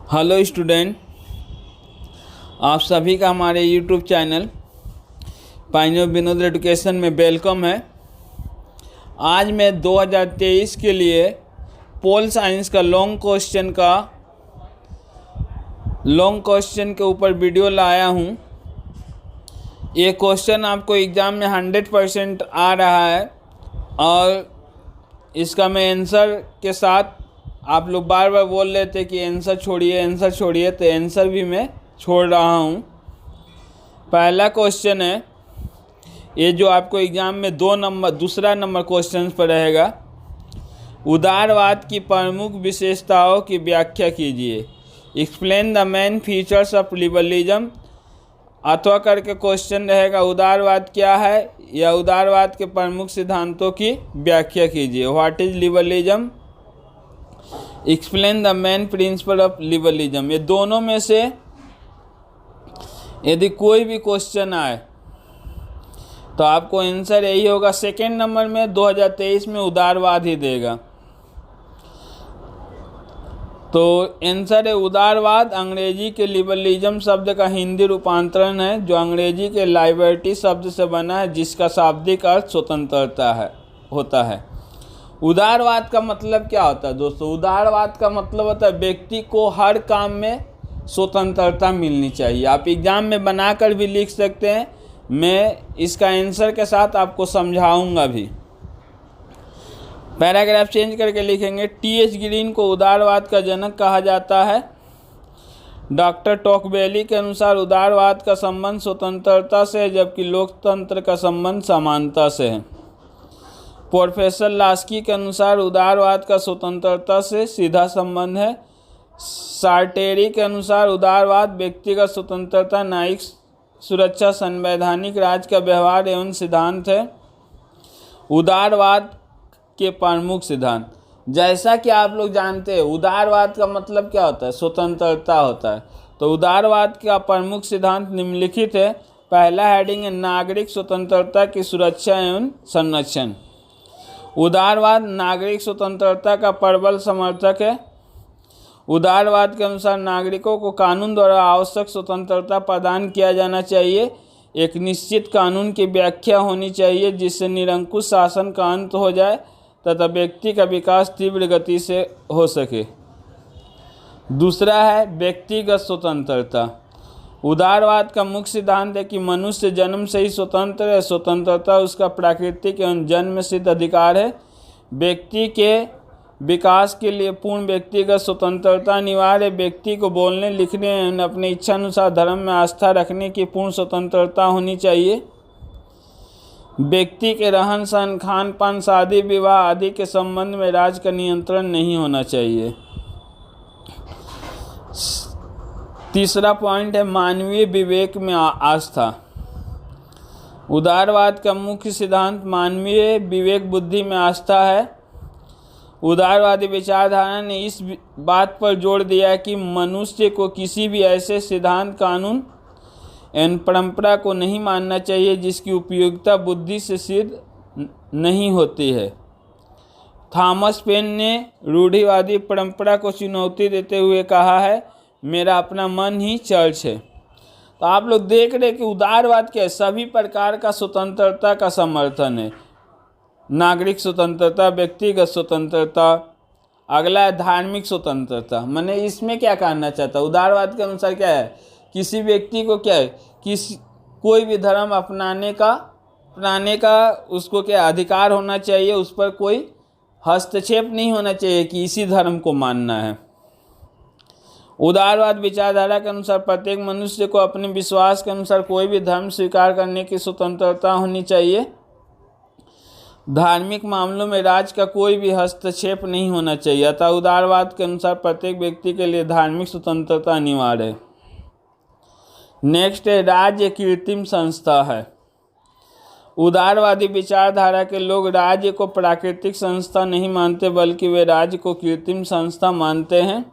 Hello student, आप सभी का हमारे YouTube channel pioneer Vinod education में वेलकम है। आज मैं 2023 के लिए पोल साइंस का लॉन्ग क्वेश्चन के ऊपर वीडियो लाया हूँ। ये क्वेश्चन आपको एग्ज़ाम में 100% आ रहा है और इसका मैं आंसर के साथ, आप लोग बार बार बोल रहे थे कि आंसर छोड़िए, तो आंसर भी मैं छोड़ रहा हूँ। पहला क्वेश्चन है, ये जो आपको एग्ज़ाम में दूसरा नंबर क्वेश्चन पर रहेगा। उदारवाद की प्रमुख विशेषताओं की व्याख्या कीजिए। Explain the main features of liberalism. अथवा करके क्वेश्चन रहेगा, उदारवाद क्या है या उदारवाद के प्रमुख सिद्धांतों की व्याख्या कीजिए। What is liberalism, explain the main principle of liberalism. ये दोनों में से यदि कोई भी क्वेश्चन आए तो आपको आंसर यही होगा। सेकेंड नंबर में 2023 में उदारवाद ही देगा, तो आंसर है उदारवाद। अंग्रेजी के लिबरलिज्म शब्द का हिंदी रूपांतरण है, जो अंग्रेजी के लिबर्टी शब्द से बना है, जिसका शाब्दिक अर्थ स्वतंत्रता होता है। उदारवाद का मतलब क्या होता है दोस्तों? उदारवाद का मतलब होता है व्यक्ति को हर काम में स्वतंत्रता मिलनी चाहिए। आप एग्ज़ाम में बनाकर भी लिख सकते हैं, मैं इसका आंसर के साथ आपको समझाऊंगा भी। पैराग्राफ चेंज करके लिखेंगे, टी.एच. ग्रीन को उदारवाद का जनक कहा जाता है। डॉक्टर टॉकबेली के अनुसार उदारवाद का संबंध स्वतंत्रता से है, जबकि लोकतंत्र का संबंध समानता से है। प्रोफेसर लास्की के अनुसार उदारवाद का स्वतंत्रता से सीधा संबंध है। सार्टेरी के अनुसार उदारवाद व्यक्तिगत स्वतंत्रता, न्यायिक सुरक्षा, संवैधानिक राज का व्यवहार एवं सिद्धांत है। उदारवाद के प्रमुख सिद्धांत, जैसा कि आप लोग जानते हैं उदारवाद का मतलब क्या होता है? स्वतंत्रता होता है। तो उदारवाद का प्रमुख सिद्धांत निम्नलिखित है। पहला हेडिंग है नागरिक स्वतंत्रता की सुरक्षा एवं संरक्षण। उदारवाद नागरिक स्वतंत्रता का प्रबल समर्थक है। उदारवाद के अनुसार नागरिकों को कानून द्वारा आवश्यक स्वतंत्रता प्रदान किया जाना चाहिए। एक निश्चित कानून की व्याख्या होनी चाहिए जिससे निरंकुश शासन का अंत हो जाए तथा व्यक्ति का विकास तीव्र गति से हो सके। दूसरा है व्यक्तिगत स्वतंत्रता। उदारवाद का मुख्य सिद्धांत है कि मनुष्य जन्म से ही स्वतंत्र है। स्वतंत्रता उसका प्राकृतिक एवं जन्म सिद्ध अधिकार है। व्यक्ति के विकास के लिए पूर्ण व्यक्तिगत स्वतंत्रता अनिवार्य है। व्यक्ति को बोलने, लिखने एवं अपनी इच्छा अनुसार धर्म में आस्था रखने की पूर्ण स्वतंत्रता होनी चाहिए। व्यक्ति के रहन सहन, खान पान, शादी विवाह आदि के संबंध में राज्य का नियंत्रण नहीं होना चाहिए। तीसरा पॉइंट है मानवीय विवेक में आस्था। उदारवाद का मुख्य सिद्धांत मानवीय विवेक बुद्धि में आस्था है। उदारवादी विचारधारा ने इस बात पर जोर दिया कि मनुष्य को किसी भी ऐसे सिद्धांत, कानून एवं परंपरा को नहीं मानना चाहिए जिसकी उपयोगिता बुद्धि से सिद्ध नहीं होती है। थॉमस पेन ने रूढ़िवादी परंपरा को चुनौती देते हुए कहा है, मेरा अपना मन ही चर्च है। तो आप लोग देख रहे कि उदारवाद के सभी प्रकार का स्वतंत्रता का समर्थन है। नागरिक स्वतंत्रता, व्यक्तिगत स्वतंत्रता। अगला है धार्मिक स्वतंत्रता। मैंने इसमें क्या कहना चाहता, उदारवाद के अनुसार क्या है, किसी व्यक्ति को क्या है, कोई भी धर्म अपनाने का उसको क्या अधिकार होना चाहिए। उस पर कोई हस्तक्षेप नहीं होना चाहिए कि इसी धर्म को मानना है। उदारवाद विचारधारा के अनुसार प्रत्येक मनुष्य को अपने विश्वास के अनुसार कोई भी धर्म स्वीकार करने की स्वतंत्रता होनी चाहिए। धार्मिक मामलों में राज्य का कोई भी हस्तक्षेप नहीं होना चाहिए। अतः उदारवाद के अनुसार प्रत्येक व्यक्ति के लिए धार्मिक स्वतंत्रता अनिवार्य है। नेक्स्ट है राज्य कृत्रिम संस्था है। उदारवादी विचारधारा के लोग राज्य को प्राकृतिक संस्था नहीं मानते, बल्कि वे राज्य को कृत्रिम संस्था मानते हैं।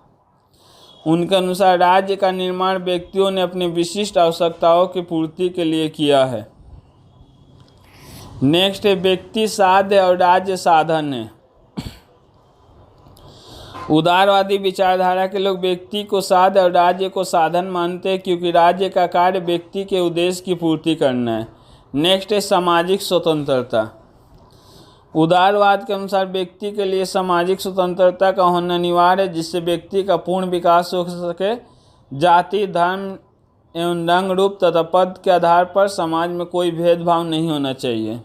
उनके अनुसार राज्य का निर्माण व्यक्तियों ने अपनी विशिष्ट आवश्यकताओं की पूर्ति के लिए किया है। नेक्स्ट है व्यक्ति साध्य और राज्य साधन है। उदारवादी विचारधारा के लोग व्यक्ति को साध और राज्य को साधन मानते हैं, क्योंकि राज्य का कार्य व्यक्ति के उद्देश्य की पूर्ति करना है। नेक्स्ट है सामाजिक स्वतंत्रता। उदारवाद के अनुसार व्यक्ति के लिए सामाजिक स्वतंत्रता का होना अनिवार्य है, जिससे व्यक्ति का पूर्ण विकास हो सके। जाति, धर्म एवं रंग, रूप तथा पद के आधार पर समाज में कोई भेदभाव नहीं होना चाहिए।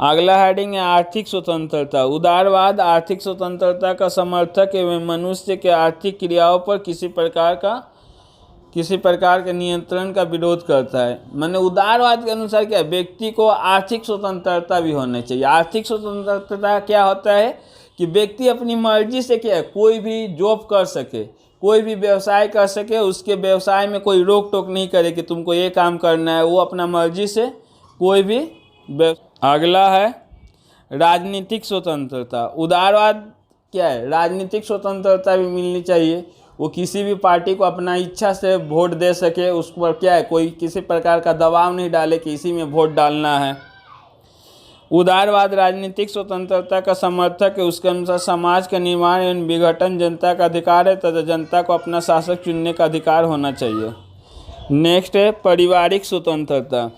अगला हेडिंग है आर्थिक स्वतंत्रता। उदारवाद आर्थिक स्वतंत्रता का समर्थक एवं मनुष्य के आर्थिक क्रियाओं पर किसी प्रकार के नियंत्रण का विरोध करता है। माने उदारवाद के अनुसार क्या है, व्यक्ति को आर्थिक स्वतंत्रता भी होनी चाहिए। आर्थिक स्वतंत्रता क्या होता है कि व्यक्ति अपनी मर्जी से क्या है, कोई भी जॉब कर सके, कोई भी व्यवसाय कर सके, उसके व्यवसाय में कोई रोक टोक नहीं करे कि तुमको ये काम करना है, वो अपना मर्जी से कोई भी। अगला है राजनीतिक स्वतंत्रता। उदारवाद क्या है, राजनीतिक स्वतंत्रता भी मिलनी चाहिए। वो किसी भी पार्टी को अपना इच्छा से वोट दे सके, उस पर क्या है कोई किसी प्रकार का दबाव नहीं डाले कि इसी में वोट डालना है। उदारवाद राजनीतिक स्वतंत्रता का समर्थक है। उसके अनुसार समाज का निर्माण एवं विघटन जनता का अधिकार है तथा जनता को अपना शासक चुनने का अधिकार होना चाहिए। नेक्स्ट है पारिवारिक स्वतंत्रता।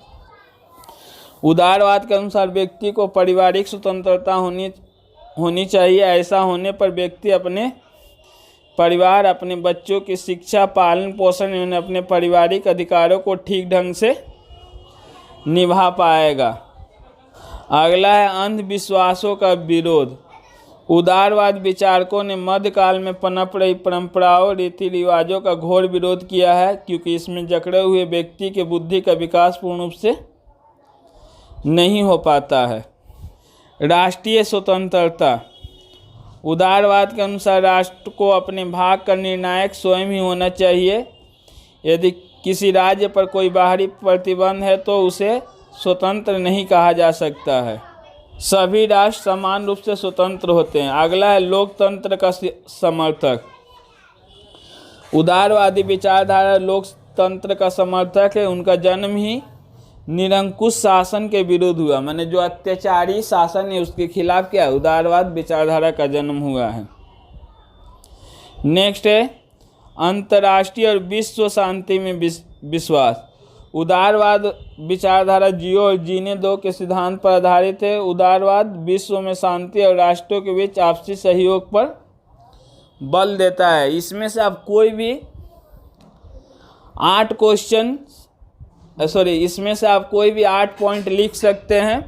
उदारवाद के अनुसार व्यक्ति को पारिवारिक स्वतंत्रता होनी चाहिए। ऐसा होने पर व्यक्ति अपने परिवार, अपने बच्चों की शिक्षा, पालन पोषण एवं अपने पारिवारिक अधिकारों को ठीक ढंग से निभा पाएगा। अगला है अंधविश्वासों का विरोध। उदारवाद विचारकों ने मध्यकाल में पनप रही परंपराओं, रीति रिवाजों का घोर विरोध किया है, क्योंकि इसमें जकड़े हुए व्यक्ति के बुद्धि का विकास पूर्ण रूप से नहीं हो पाता है। राष्ट्रीय स्वतंत्रता। उदारवाद के अनुसार राष्ट्र को अपने भाग का निर्णायक स्वयं ही होना चाहिए। यदि किसी राज्य पर कोई बाहरी प्रतिबंध है तो उसे स्वतंत्र नहीं कहा जा सकता है। सभी राष्ट्र समान रूप से स्वतंत्र होते हैं। अगला है लोकतंत्र का समर्थक। उदारवादी विचारधारा लोकतंत्र का समर्थक है। उनका जन्म ही निरंकुश शासन के विरुद्ध हुआ, माने जो अत्याचारी शासन है उसके खिलाफ क्या उदारवाद विचारधारा का जन्म हुआ है। नेक्स्ट है अंतर्राष्ट्रीय और विश्व शांति में विश्वास। उदारवाद विचारधारा जियो और जीने दो के सिद्धांत पर आधारित है। उदारवाद विश्व में शांति और राष्ट्रों के बीच आपसी सहयोग पर बल देता है। इसमें से आप कोई भी 8 पॉइंट लिख सकते हैं।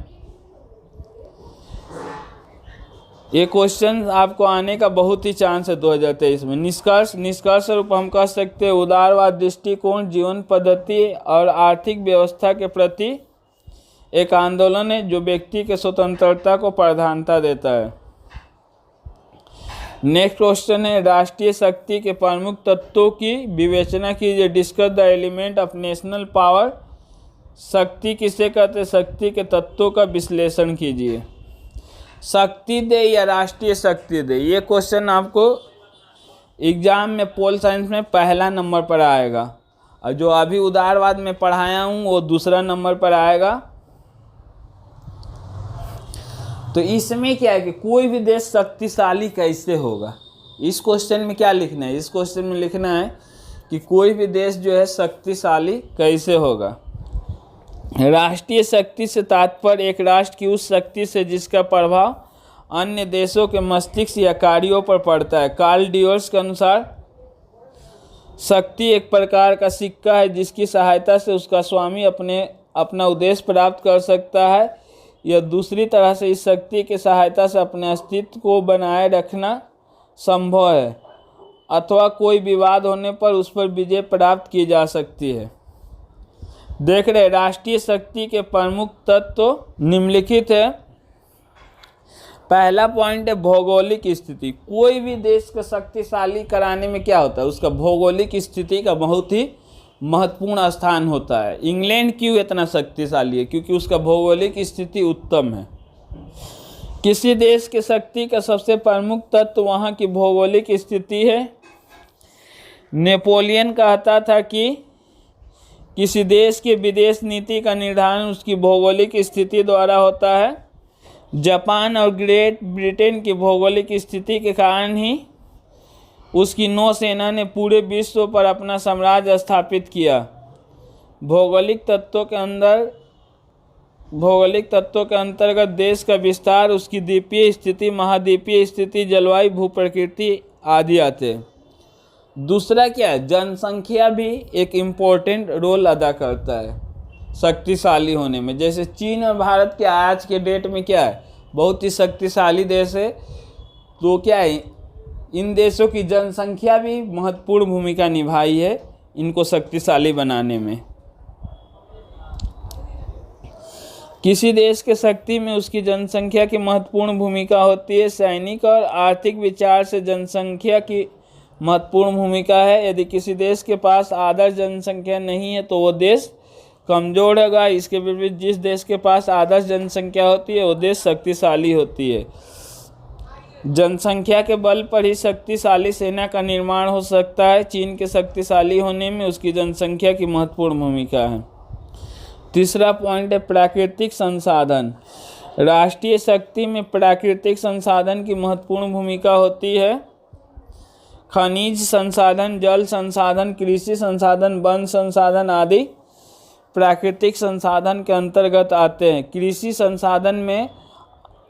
ये क्वेश्चन आपको आने का बहुत ही चांस है 2023 में। निष्कर्ष रूप हम कह सकते हैं उदारवाद दृष्टिकोण जीवन पद्धति और आर्थिक व्यवस्था के प्रति एक आंदोलन है जो व्यक्ति के स्वतंत्रता को प्राधान्यता देता है। नेक्स्ट क्वेश्चन है राष्ट्रीय शक्ति के प्रमुख तत्वों की विवेचना कीजिए। Discuss the element of national power. शक्ति किसे कहते हैं, शक्ति के तत्वों का विश्लेषण कीजिए। शक्ति दे या राष्ट्रीय शक्ति दे, ये क्वेश्चन आपको एग्जाम में पोल साइंस में पहला नंबर पर आएगा, और जो अभी उदारवाद में पढ़ाया हूँ वो दूसरा नंबर पर आएगा। तो इसमें क्या है कि कोई भी देश शक्तिशाली कैसे होगा, इस क्वेश्चन में क्या लिखना है, इस क्वेश्चन में लिखना है कि कोई भी देश जो है शक्तिशाली कैसे होगा। राष्ट्रीय शक्ति से तात्पर्य एक राष्ट्र की उस शक्ति से जिसका प्रभाव अन्य देशों के मस्तिष्क या कार्यों पर पड़ता है। कार्ल डियोर्स के अनुसार शक्ति एक प्रकार का सिक्का है जिसकी सहायता से उसका स्वामी अपना उद्देश्य प्राप्त कर सकता है, या दूसरी तरह से इस शक्ति की सहायता से अपने अस्तित्व को बनाए रखना संभव है, अथवा कोई विवाद होने पर उस पर विजय प्राप्त की जा सकती है। देख रहे राष्ट्रीय शक्ति के प्रमुख तत्व निम्नलिखित है। पहला पॉइंट है भौगोलिक स्थिति। कोई भी देश को शक्तिशाली कराने में क्या होता है, उसका भौगोलिक स्थिति का बहुत ही महत्वपूर्ण स्थान होता है। इंग्लैंड क्यों इतना शक्तिशाली है, क्योंकि उसका भौगोलिक स्थिति उत्तम है। किसी देश की शक्ति का सबसे प्रमुख तत्व वहाँ की भौगोलिक स्थिति है। नेपोलियन कहता था कि किसी देश की विदेश नीति का निर्धारण उसकी भौगोलिक स्थिति द्वारा होता है। जापान और ग्रेट ब्रिटेन की भौगोलिक स्थिति के कारण ही उसकी नौसेना ने पूरे विश्व पर अपना साम्राज्य स्थापित किया। भौगोलिक तत्वों के अंतर्गत देश का विस्तार, उसकी द्वीपीय स्थिति, महाद्वीपीय स्थिति, जलवायु, भूप्रकृति आदि आते हैं। दूसरा क्या है, जनसंख्या भी एक इम्पोर्टेंट रोल अदा करता है शक्तिशाली होने में। जैसे चीन और भारत के आज के डेट में क्या है, बहुत ही शक्तिशाली देश है। तो क्या है, इन देशों की जनसंख्या भी महत्वपूर्ण भूमिका निभाई है इनको शक्तिशाली बनाने में। किसी देश के शक्ति में उसकी जनसंख्या की महत्वपूर्ण भूमिका होती है। सैनिक और आर्थिक विचार से जनसंख्या की महत्वपूर्ण भूमिका है। यदि किसी देश के पास आदर्श जनसंख्या नहीं है तो वो देश कमज़ोर होगा। इसके विपरीत जिस देश के पास आदर्श जनसंख्या होती है वो देश शक्तिशाली होती है। जनसंख्या के बल पर ही शक्तिशाली सेना का निर्माण हो सकता है। चीन के शक्तिशाली होने में उसकी जनसंख्या की महत्वपूर्ण भूमिका है। तीसरा पॉइंट है प्राकृतिक संसाधन। राष्ट्रीय शक्ति में प्राकृतिक संसाधन की महत्वपूर्ण भूमिका होती है। खनिज संसाधन, जल संसाधन, कृषि संसाधन, वन संसाधन आदि प्राकृतिक संसाधन के अंतर्गत आते हैं। कृषि संसाधन में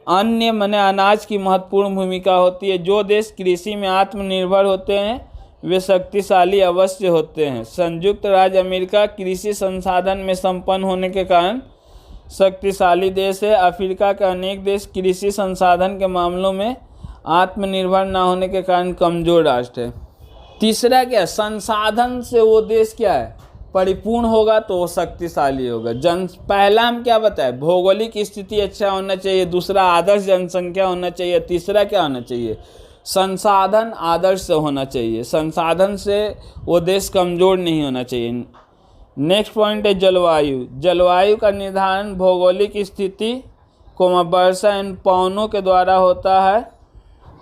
अन्य माने अनाज की महत्वपूर्ण भूमिका होती है। जो देश कृषि में आत्मनिर्भर होते हैं वे शक्तिशाली अवश्य होते हैं। संयुक्त राज्य अमेरिका कृषि संसाधन में संपन्न होने के कारण शक्तिशाली देश है। अफ्रीका के अनेक देश कृषि संसाधन के मामलों में आत्मनिर्भर न होने के कारण कमजोर राष्ट्र है। तीसरा क्या, संसाधन से वो देश क्या है, परिपूर्ण होगा तो वो शक्तिशाली होगा। पहला हम क्या बताए, भौगोलिक स्थिति अच्छा होना चाहिए। दूसरा आदर्श जनसंख्या होना चाहिए। तीसरा क्या होना चाहिए, संसाधन आदर्श से होना चाहिए। संसाधन से वो देश कमज़ोर नहीं होना चाहिए। नेक्स्ट पॉइंट है जलवायु। जलवायु का निर्धारण भौगोलिक स्थिति वर्षा एवं पवनों के द्वारा होता है।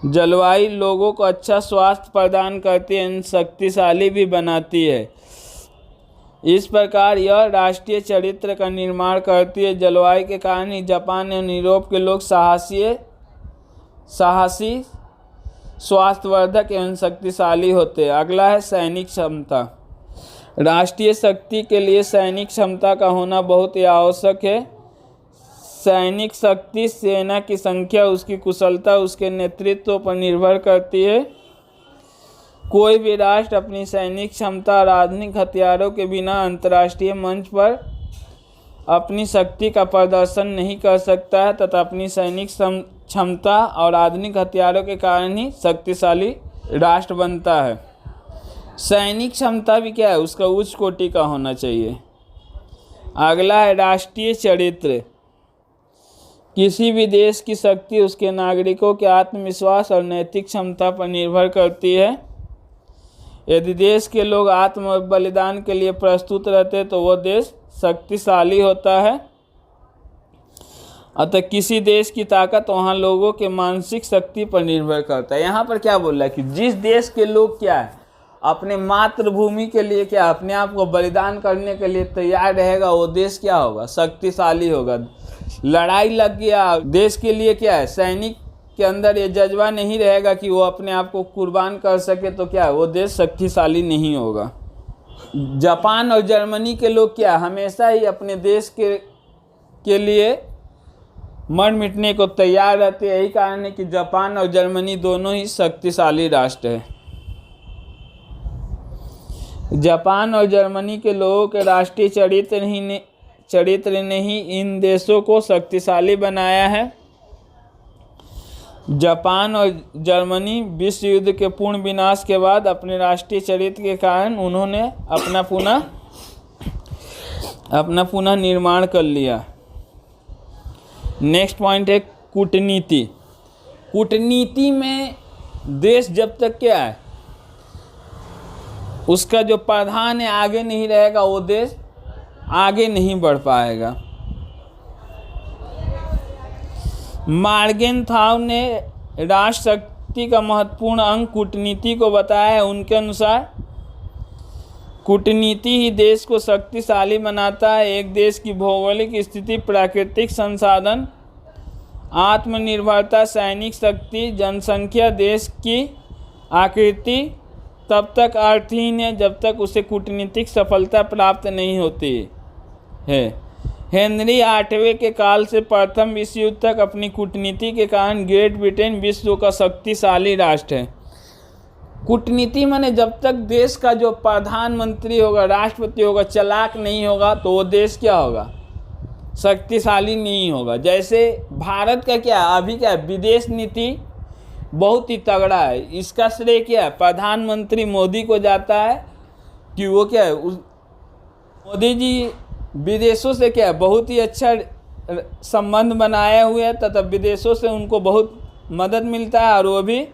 जलवायु लोगों को अच्छा स्वास्थ्य प्रदान करती है, शक्तिशाली भी बनाती है। इस प्रकार यह राष्ट्रीय चरित्र का निर्माण करती है। जलवायु के कारण ही जापान एवं यूरोप के लोग साहसी, स्वास्थ्यवर्धक एवं शक्तिशाली होते हैं। अगला है सैनिक क्षमता। राष्ट्रीय शक्ति के लिए सैनिक क्षमता का होना बहुत ही आवश्यक है। सैनिक शक्ति सेना की संख्या, उसकी कुशलता, उसके नेतृत्व पर निर्भर करती है। कोई भी राष्ट्र अपनी सैनिक क्षमता और आधुनिक हथियारों के बिना अंतर्राष्ट्रीय मंच पर अपनी शक्ति का प्रदर्शन नहीं कर सकता है तथा अपनी सैनिक क्षमता और आधुनिक हथियारों के कारण ही शक्तिशाली राष्ट्र बनता है। सैनिक क्षमता भी क्या है, उसका उच्च कोटि का होना चाहिए। अगला है राष्ट्रीय चरित्र। किसी भी देश की शक्ति उसके नागरिकों के आत्मविश्वास और नैतिक क्षमता पर निर्भर करती है। यदि देश के लोग आत्म बलिदान के लिए प्रस्तुत रहते तो वह देश शक्तिशाली होता है। अतः किसी देश की ताकत वहाँ लोगों के मानसिक शक्ति पर निर्भर करता है। यहाँ पर क्या बोल रहा है कि जिस देश के लोग क्या है, अपने मातृभूमि के लिए क्या, अपने आप को बलिदान करने के लिए तैयार रहेगा, वो देश क्या होगा, शक्तिशाली होगा। लड़ाई लग गया देश के लिए क्या है, सैनिक के अंदर ये जज्बा नहीं रहेगा कि वो अपने आप को कुर्बान कर सके तो क्या है, वो देश शक्तिशाली नहीं होगा। जापान और जर्मनी के लोग क्या, हमेशा ही अपने देश के लिए मर मिटने को तैयार रहते हैं। यही कारण है कि जापान और जर्मनी दोनों ही शक्तिशाली राष्ट्र हैं। जापान और जर्मनी के लोगों के राष्ट्रीय चरित्र ने ही इन देशों को शक्तिशाली बनाया है। जापान और जर्मनी विश्व युद्ध के पूर्ण विनाश के बाद अपने राष्ट्रीय चरित्र के कारण उन्होंने अपना पुनः निर्माण कर लिया। नेक्स्ट पॉइंट है कूटनीति। कूटनीति में देश जब तक क्या है, उसका जो प्रधान है आगे नहीं रहेगा, वो देश आगे नहीं बढ़ पाएगा। मार्गेनथाउ ने राष्ट्र शक्ति का महत्वपूर्ण अंग कूटनीति को बताया है। उनके अनुसार कूटनीति ही देश को शक्तिशाली बनाता है। एक देश की भौगोलिक स्थिति, प्राकृतिक संसाधन, आत्मनिर्भरता, सैनिक शक्ति, जनसंख्या, देश की आकृति तब तक अर्थहीन है जब तक उसे कूटनीतिक सफलता प्राप्त नहीं होती है। हेनरी आठवें के काल से प्रथम विश्व युद्ध तक अपनी कूटनीति के कारण ग्रेट ब्रिटेन विश्व का शक्तिशाली राष्ट्र है। कूटनीति माने जब तक देश का जो प्रधानमंत्री होगा, राष्ट्रपति होगा, चालाक नहीं होगा तो वो देश क्या होगा, शक्तिशाली नहीं होगा। जैसे भारत का क्या अभी क्या विदेश नीति बहुत ही तगड़ा है। इसका श्रेय क्या है, प्रधानमंत्री मोदी को जाता है कि वो क्या है, मोदी जी विदेशों से क्या है बहुत ही अच्छा संबंध बनाए हुए हैं तथा विदेशों से उनको बहुत मदद मिलता है और वो भी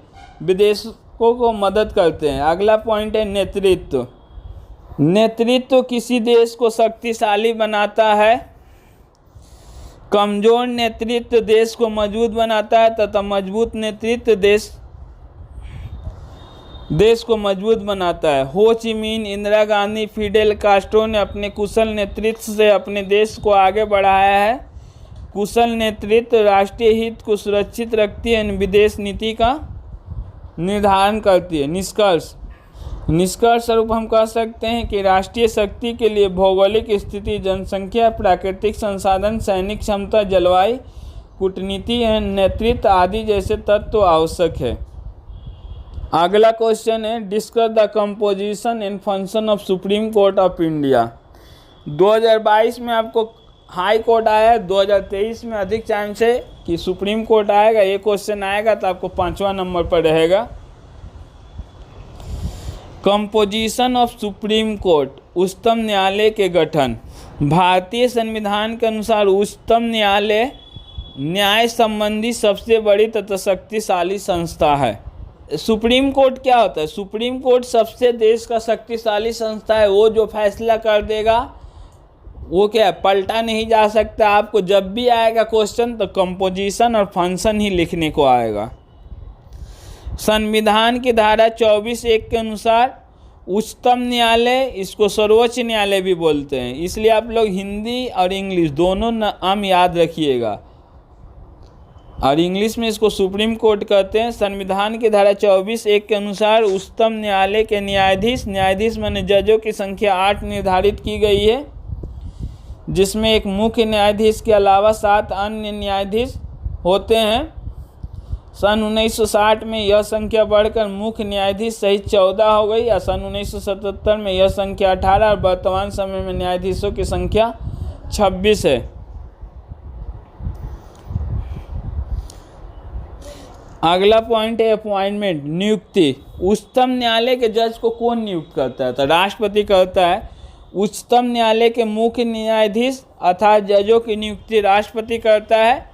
विदेशों को मदद करते हैं। अगला पॉइंट है नेतृत्व। नेतृत्व किसी देश को शक्तिशाली बनाता है। कमजोर नेतृत्व देश को मजबूत बनाता है तथा मजबूत नेतृत्व देश को मजबूत बनाता है। हो Chi Minh, Indira Gandhi, Fidel Castro ने अपने कुशल नेतृत्व से अपने देश को आगे बढ़ाया है। कुशल नेतृत्व राष्ट्रीय हित को सुरक्षित रखती है, विदेश नीति का निर्धारण करती है। निष्कर्ष स्वरूप हम कह सकते हैं कि राष्ट्रीय शक्ति के लिए भौगोलिक स्थिति, जनसंख्या, प्राकृतिक संसाधन, सैनिक क्षमता, जलवायु, कूटनीति एवं नेतृत्व आदि जैसे तत्व आवश्यक है। अगला क्वेश्चन है discuss the composition and function of supreme court of India. 2022 में आपको हाई कोर्ट आया है, 2023 में अधिक चांस है कि सुप्रीम कोर्ट आएगा। ये क्वेश्चन आएगा तो आपको 5वां नंबर पर रहेगा। कंपोजिशन ऑफ सुप्रीम कोर्ट, उच्चतम न्यायालय के गठन। भारतीय संविधान के अनुसार उच्चतम न्यायालय न्याय संबंधी सबसे बड़ी तथा शक्तिशाली संस्था है। सुप्रीम कोर्ट क्या होता है, सुप्रीम कोर्ट सबसे देश का शक्तिशाली संस्था है। वो जो फैसला कर देगा वो क्या है, पलटा नहीं जा सकता। आपको जब भी आएगा क्वेश्चन तो कंपोजिशन और फंक्शन ही लिखने को आएगा। संविधान की धारा 24(1) के अनुसार उच्चतम न्यायालय, इसको सर्वोच्च न्यायालय भी बोलते हैं, इसलिए आप लोग हिंदी और इंग्लिश दोनों नाम याद रखिएगा। और इंग्लिश में इसको सुप्रीम कोर्ट कहते हैं। संविधान की धारा 24(1) के अनुसार उच्चतम न्यायालय के न्यायाधीश माने जजों की संख्या 8 निर्धारित की गई है, जिसमें एक मुख्य न्यायाधीश के अलावा 7 अन्य न्यायाधीश होते हैं। सन 1960 में यह संख्या बढ़कर मुख्य न्यायाधीश सहित 14 हो गई और सन 1977 में यह संख्या 18 और वर्तमान समय में न्यायाधीशों की संख्या 26 है। अगला पॉइंट है अपॉइंटमेंट, नियुक्ति। उच्चतम न्यायालय के जज को कौन नियुक्त करता है, तो राष्ट्रपति करता है। उच्चतम न्यायालय के मुख्य न्यायाधीश अर्थात जजों की नियुक्ति राष्ट्रपति करता है,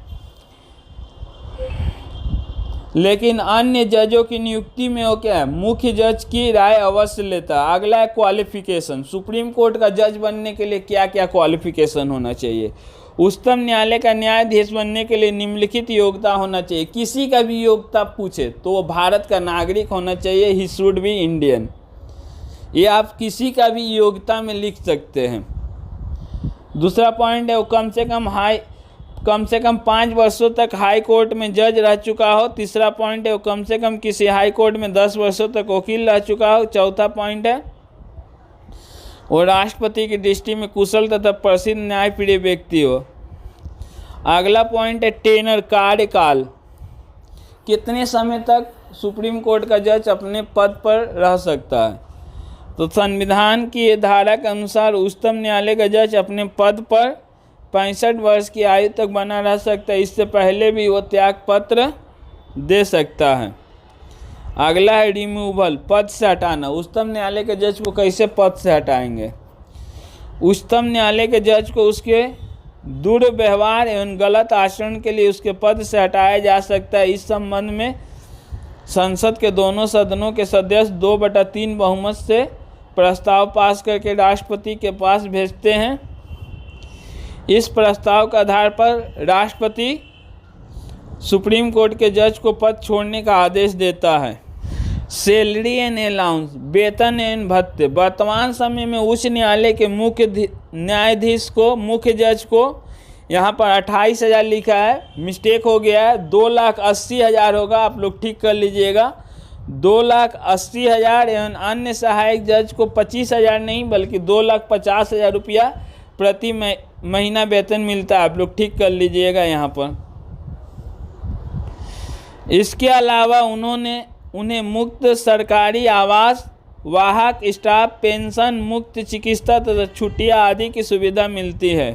लेकिन अन्य जजों की नियुक्ति में वो क्या है, मुख्य जज की राय अवश्य लेता है। अगला है क्वालिफिकेशन। सुप्रीम कोर्ट का जज बनने के लिए क्या क्या क्वालिफिकेशन होना चाहिए। उच्चतम न्यायालय का न्यायाधीश बनने के लिए निम्नलिखित योग्यता होना चाहिए। किसी का भी योग्यता पूछे तो वो भारत का नागरिक होना चाहिए, ही शुड बी इंडियन। ये आप किसी का भी योग्यता में लिख सकते हैं। दूसरा पॉइंट है वो कम से कम 5 वर्षों तक हाई कोर्ट में जज रह चुका हो। तीसरा पॉइंट है वो कम से कम किसी हाई कोर्ट में 10 वर्षों तक वकील रह चुका हो। चौथा पॉइंट है वो राष्ट्रपति की दृष्टि में कुशल तथा प्रसिद्ध न्यायप्रिय व्यक्ति हो। अगला पॉइंट है टेनर, कार्यकाल। कितने समय तक सुप्रीम कोर्ट का जज अपने पद पर रह सकता है, तो संविधान की धारा के अनुसार उच्चतम न्यायालय का जज अपने पद पर 65 वर्ष की आयु तक बना रह सकता है। इससे पहले भी वो त्याग पत्र दे सकता है। अगला है रिमूवल, पद से हटाना। उच्चतम न्यायालय के जज को कैसे पद से हटाएंगे। उच्चतम न्यायालय के जज को उसके दुर्व्यवहार एवं गलत आचरण के लिए उसके पद से हटाया जा सकता है। इस संबंध में संसद के दोनों सदनों के सदस्य 2/3 बहुमत से प्रस्ताव पास करके राष्ट्रपति के पास भेजते हैं। इस प्रस्ताव के आधार पर राष्ट्रपति सुप्रीम कोर्ट के जज को पद छोड़ने का आदेश देता है। सैलरी एंड अलाउंस, वेतन एवं भत्ते। वर्तमान समय में उच्च न्यायालय के मुख्य न्यायाधीश को, मुख्य जज को यहाँ पर 28,000 लिखा है, मिस्टेक हो गया है, 2,80,000 होगा, आप लोग ठीक कर लीजिएगा। 2,80,000 एवं अन्य सहायक जज को 25,000 नहीं बल्कि 2,50,000 रुपया प्रति महीना वेतन मिलता है। आप लोग ठीक कर लीजिएगा यहाँ पर। इसके अलावा उन्हें मुफ्त सरकारी आवास, वाहक स्टाफ, पेंशन, मुफ्त चिकित्सा तथा छुट्टियां आदि की सुविधा मिलती है।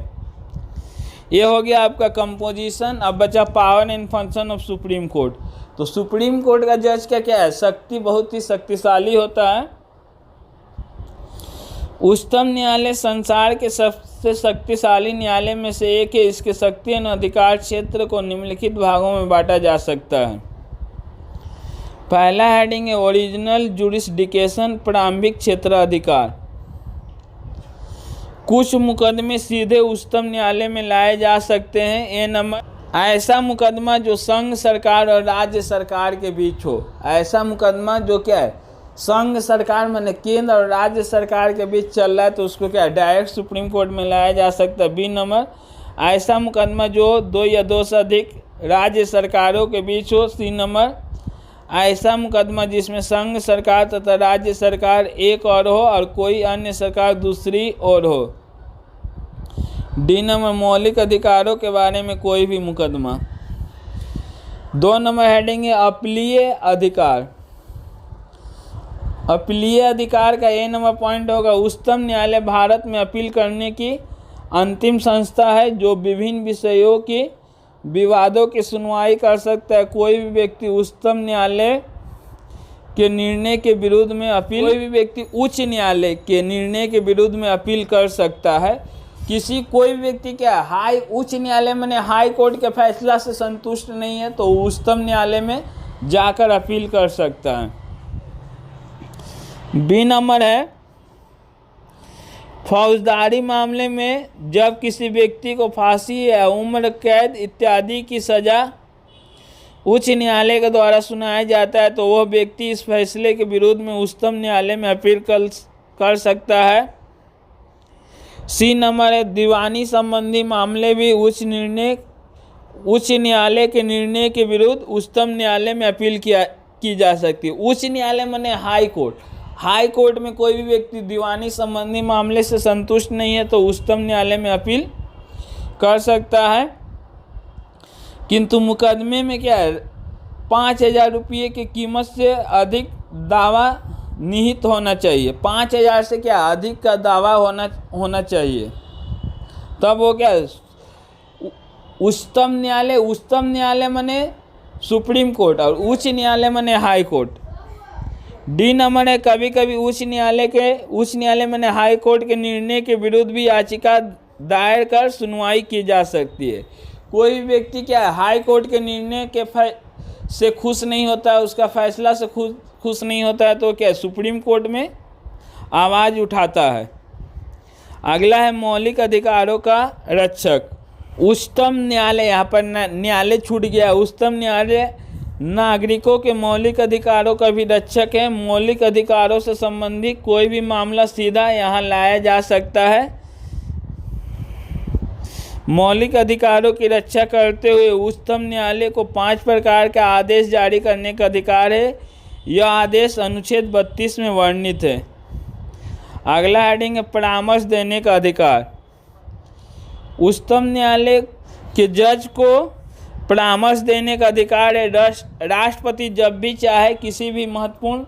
ये हो गया आपका कंपोजिशन। अब बचा power and function of supreme court. तो सुप्रीम कोर्ट का जज का क्या है, शक्ति बहुत ही शक्तिशाली होता है। उच्चतम न्यायालय संसार के सबसे शक्तिशाली न्यायालय में से एक है। इसके शक्ति एवं अधिकार क्षेत्र को निम्नलिखित भागों में बांटा जा सकता है। पहला हेडिंग है ओरिजिनल जुरिस्डिक्शन, प्रारंभिक क्षेत्राधिकार। कुछ मुकदमे सीधे उच्चतम न्यायालय में लाए जा सकते हैं। ए नंबर, ऐसा मुकदमा जो संघ सरकार और राज्य सरकार के बीच हो। ऐसा मुकदमा जो क्या है, संघ सरकार माने केंद्र और राज्य सरकार के बीच चल रहा है, तो उसको क्या डायरेक्ट सुप्रीम कोर्ट में लाया जा सकता है। बी नंबर, ऐसा मुकदमा जो 2 या 2 से अधिक राज्य सरकारों के बीच हो। सी नंबर, ऐसा मुकदमा जिसमें संघ सरकार तथा राज्य सरकार एक और हो और कोई अन्य सरकार दूसरी ओर हो। डी नंबर, मौलिक अधिकारों के बारे में कोई भी मुकदमा। 2 नंबर हेडिंग है अपीलीय अधिकार। अपीलीय अधिकार का ए नंबर पॉइंट होगा उच्चतम न्यायालय भारत में अपील करने की अंतिम संस्था है जो विभिन्न विषयों की विवादों की सुनवाई कर सकता है। कोई भी व्यक्ति उच्चतम न्यायालय के निर्णय के विरुद्ध में अपील कोई भी व्यक्ति उच्च न्यायालय के निर्णय के विरुद्ध में अपील कर सकता है। कोई भी व्यक्ति क्या उच्च न्यायालय में हाई कोर्ट के फैसला से संतुष्ट नहीं है तो उच्चतम न्यायालय में जाकर अपील कर सकता है। बी नंबर है फौजदारी मामले में जब किसी व्यक्ति को फांसी या उम्र कैद इत्यादि की सज़ा उच्च न्यायालय के द्वारा सुनाया जाता है तो वह व्यक्ति इस फैसले के विरुद्ध में उच्चतम न्यायालय में अपील कर सकता है। सी नंबर है दीवानी संबंधी मामले भी उच्च न्यायालय के निर्णय के विरुद्ध उच्चतम न्यायालय में अपील की जा सकती है। उच्च न्यायालय माने हाई कोर्ट। हाई कोर्ट में कोई भी व्यक्ति दीवानी संबंधी मामले से संतुष्ट नहीं है तो उच्चतम न्यायालय में अपील कर सकता है। किंतु मुकदमे में क्या है 5,000 रुपये की कीमत से अधिक दावा निहित होना चाहिए। 5,000 से क्या अधिक का दावा होना चाहिए, तब वो क्या उच्चतम न्यायालय माने सुप्रीम कोर्ट और उच्च न्यायालय माने हाई कोर्ट। डी नंबर है कभी कभी उच्च न्यायालय माने हाई कोर्ट के निर्णय के विरुद्ध भी याचिका दायर कर सुनवाई की जा सकती है। कोई भी व्यक्ति क्या है हाई कोर्ट के निर्णय के से खुश नहीं होता है, उसका फैसला से खुश नहीं होता है तो क्या सुप्रीम कोर्ट में आवाज़ उठाता है। अगला है मौलिक अधिकारों का रक्षक। उच्चतम न्यायालय, यहाँ पर न्यायालय छूट गया। उच्चतम न्यायालय नागरिकों के मौलिक अधिकारों का भी रक्षक है। मौलिक अधिकारों से संबंधित कोई भी मामला सीधा यहाँ लाया जा सकता है। मौलिक अधिकारों की रक्षा करते हुए उच्चतम न्यायालय को 5 प्रकार का आदेश जारी करने का अधिकार है। यह आदेश अनुच्छेद 32 में वर्णित है। अगला हेडिंग है परामर्श देने का अधिकार। उच्चतम न्यायालय के जज को परामर्श देने का अधिकार है। राष्ट्रपति जब भी चाहे किसी भी महत्वपूर्ण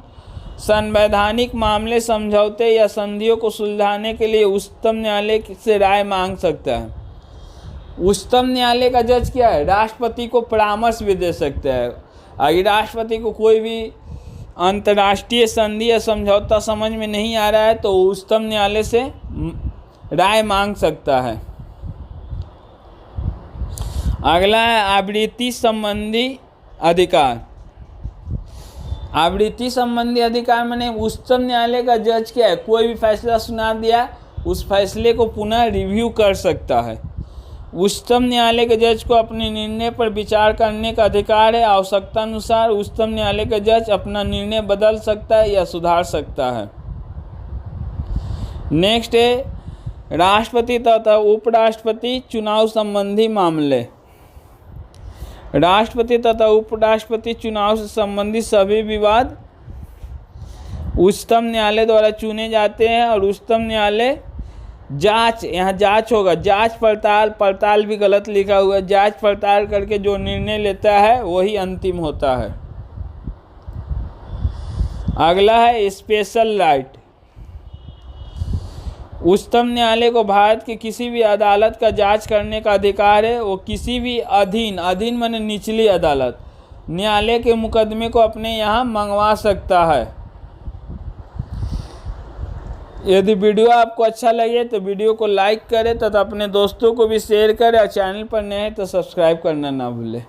संवैधानिक मामले, समझौते या संधियों को सुलझाने के लिए उच्चतम न्यायालय से राय मांग सकता है। उच्चतम न्यायालय का जज क्या है, राष्ट्रपति को परामर्श भी दे सकता है। अगर राष्ट्रपति को कोई भी अंतर्राष्ट्रीय संधि या समझौता समझ में नहीं आ रहा है तो उच्चतम न्यायालय से राय मांग सकता है। अगला है आवृत्ति संबंधी अधिकार। आवृत्ति संबंधी अधिकार माने उच्चतम न्यायालय का जज क्या है, कोई भी फैसला सुना दिया उस फैसले को पुनः रिव्यू कर सकता है। उच्चतम न्यायालय के जज को अपने निर्णय पर विचार करने का अधिकार है। आवश्यकता अनुसार उच्चतम न्यायालय का जज अपना निर्णय बदल सकता है या सुधार सकता है। नेक्स्ट है राष्ट्रपति तथा उपराष्ट्रपति चुनाव संबंधी मामले। राष्ट्रपति तथा उपराष्ट्रपति चुनाव से संबंधित सभी विवाद उच्चतम न्यायालय द्वारा चुने जाते हैं और उच्चतम न्यायालय जांच, यहाँ जांच होगा, जांच पड़ताल, पड़ताल भी गलत लिखा हुआ है, जांच पड़ताल करके जो निर्णय लेता है वही अंतिम होता है। अगला है स्पेशल राइट। उच्चतम न्यायालय को भारत की किसी भी अदालत का जांच करने का अधिकार है। वो किसी भी अधीन माने निचली अदालत, न्यायालय के मुकदमे को अपने यहाँ मंगवा सकता है। यदि वीडियो आपको अच्छा लगे तो वीडियो को लाइक करें तथा अपने दोस्तों को भी शेयर करें और चैनल पर नए हैं तो सब्सक्राइब करना ना भूलें।